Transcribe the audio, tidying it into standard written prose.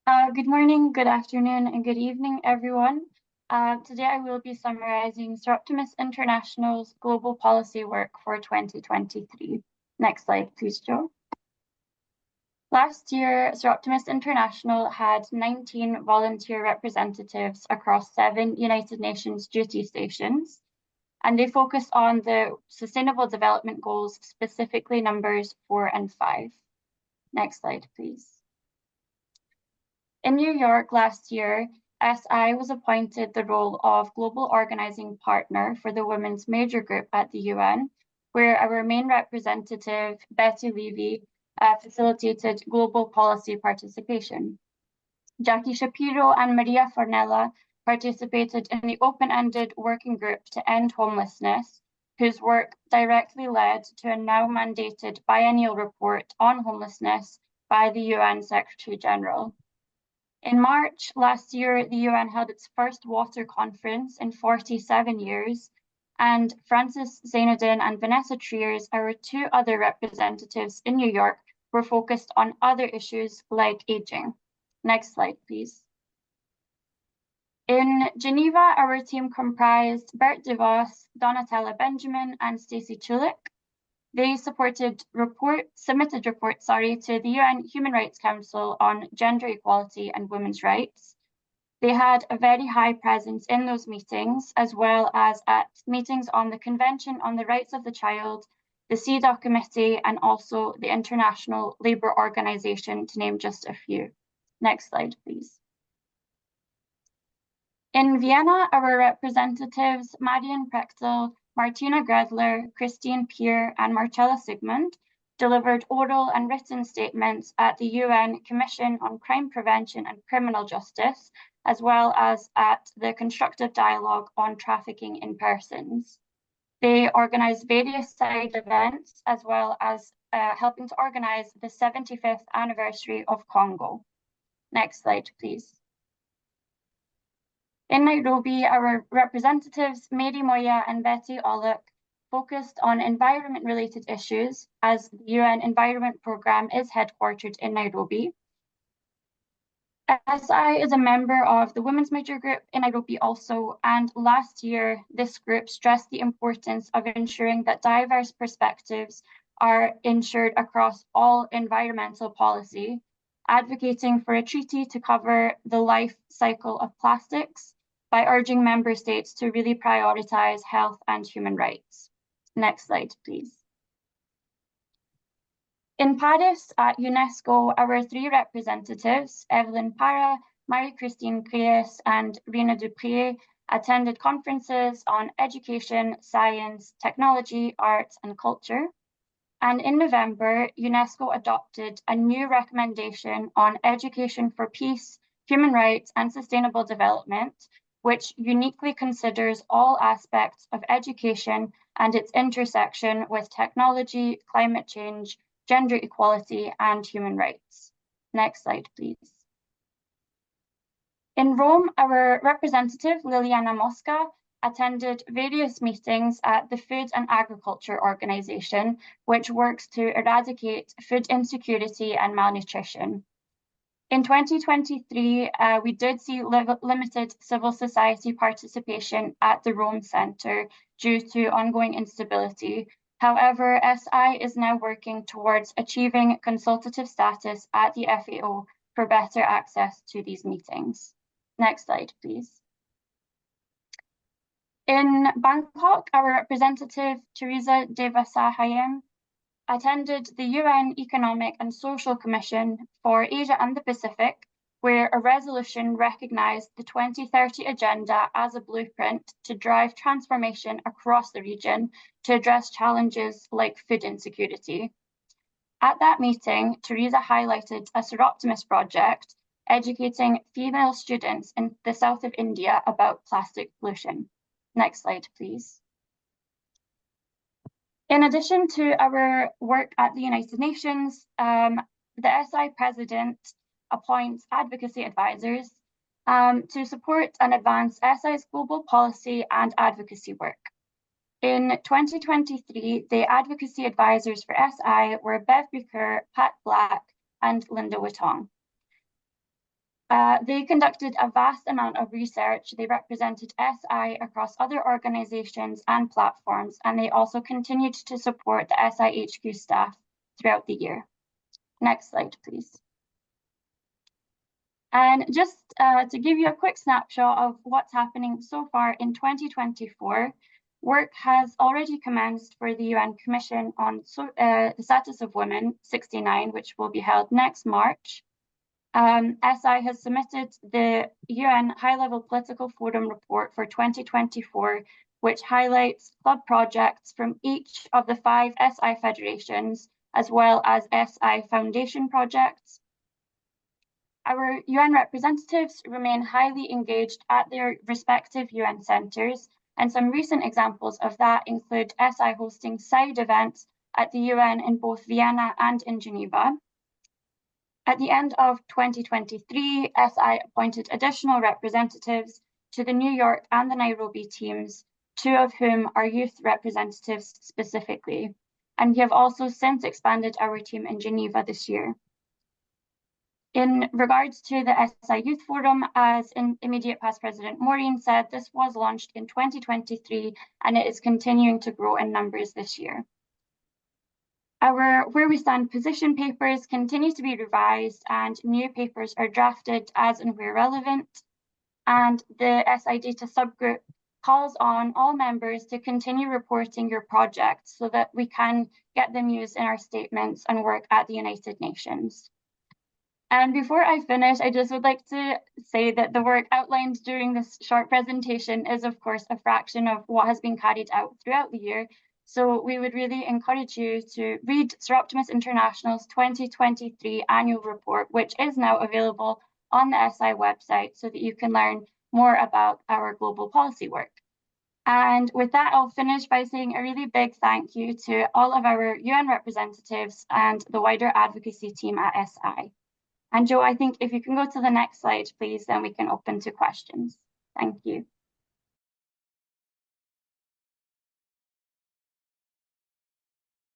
Good morning, good afternoon, and good evening, everyone. Today I will be summarising Sir Optimus International's global policy work for 2023. Next slide, please, Joe. Last year, Sir Optimus International had 19 volunteer representatives across 7 United Nations duty stations, and they focused on the Sustainable Development Goals, specifically numbers 4 and 5. Next slide, please. In New York last year, SI was appointed the role of Global Organizing Partner for the Women's Major Group at the UN, where our main representative, Betty Levy, facilitated global policy participation. Jackie Shapiro and Maria Fornella participated in the open-ended working group to end homelessness, whose work directly led to a now mandated biennial report on homelessness by the UN Secretary General. In March last year, the UN held its first water conference in 47 years, and Francis Zainuddin and Vanessa Triers, our 2 other representatives in New York, were focused on other issues like aging. Next slide, please. In Geneva, our team comprised Bert DeVos, Donatella Benjamin, and Stacey Chulik. They submitted reports to the UN Human Rights Council on gender equality and women's rights. They had a very high presence in those meetings, as well as at meetings on the Convention on the Rights of the Child, the CEDAW Committee, and also the International Labour Organization, to name just a few. Next slide, please. In Vienna, our representatives, Marion Prechtel, Martina Gredler, Christine Peer, and Marcella Sigmund delivered oral and written statements at the UN Commission on Crime Prevention and Criminal Justice, as well as at the Constructive Dialogue on Trafficking in Persons. They organised various side events, as well as helping to organise the 75th anniversary of Congo. Next slide, please. In Nairobi, our representatives, Mary Moya and Betty Ollick, focused on environment-related issues, as the UN Environment Programme is headquartered in Nairobi. SI is a member of the Women's Major Group in Nairobi also, and last year, this group stressed the importance of ensuring that diverse perspectives are ensured across all environmental policy, advocating for a treaty to cover the life cycle of plastics, by urging member states to really prioritize health and human rights. Next slide, please. In Paris at UNESCO, our 3 representatives, Evelyn Parra, Marie-Christine Creus, and Rina Duprier, attended conferences on education, science, technology, arts, and culture. And in November, UNESCO adopted a new recommendation on education for peace, human rights, and sustainable development, which uniquely considers all aspects of education and its intersection with technology, climate change, gender equality, and human rights. Next slide, please. In Rome, our representative, Liliana Mosca, attended various meetings at the Food and Agriculture Organization, which works to eradicate food insecurity and malnutrition. In 2023, we did see limited civil society participation at the Rome Centre due to ongoing instability. However, SI is now working towards achieving consultative status at the FAO for better access to these meetings. Next slide, please. In Bangkok, our representative, Teresa Devasahayam, attended the UN Economic and Social Commission for Asia and the Pacific, where a resolution recognized the 2030 Agenda as a blueprint to drive transformation across the region to address challenges like food insecurity. At that meeting, Teresa highlighted a Sir Optimus project educating female students in the south of India about plastic pollution. Next slide, please. In addition to our work at the United Nations, the SI president appoints advocacy advisors to support and advance SI's global policy and advocacy work. In 2023, the advocacy advisors for SI were Bev Bucher, Pat Black, and Linda Wittong. They conducted a vast amount of research. They represented SI across other organizations and platforms, and they also continued to support the SIHQ staff throughout the year. Next slide, please. And just to give you a quick snapshot of what's happening so far in 2024, work has already commenced for the UN Commission on the Status of Women 69, which will be held next March. SI has submitted the UN High-Level Political Forum report for 2024, which highlights club projects from each of the 5 SI federations, as well as SI Foundation projects. Our UN representatives remain highly engaged at their respective UN centres, and some recent examples of that include SI hosting side events at the UN in both Vienna and in Geneva. At the end of 2023, SI appointed additional representatives to the New York and the Nairobi teams, 2 of whom are youth representatives specifically. And we have also since expanded our team in Geneva this year. In regards to the SI Youth Forum, as immediate past President Maureen said, this was launched in 2023 and it is continuing to grow in numbers this year. Our Where We Stand position papers continue to be revised and new papers are drafted as and where relevant. And the SI Data subgroup calls on all members to continue reporting your projects so that we can get them used in our statements and work at the United Nations. And before I finish, I just would like to say that the work outlined during this short presentation is, of course, a fraction of what has been carried out throughout the year. So we would really encourage you to read Sir Optimus International's 2023 annual report, which is now available on the SI website so that you can learn more about our global policy work. And with that, I'll finish by saying a really big thank you to all of our UN representatives and the wider advocacy team at SI. And Joe, I think if you can go to the next slide, please, then we can open to questions. Thank you.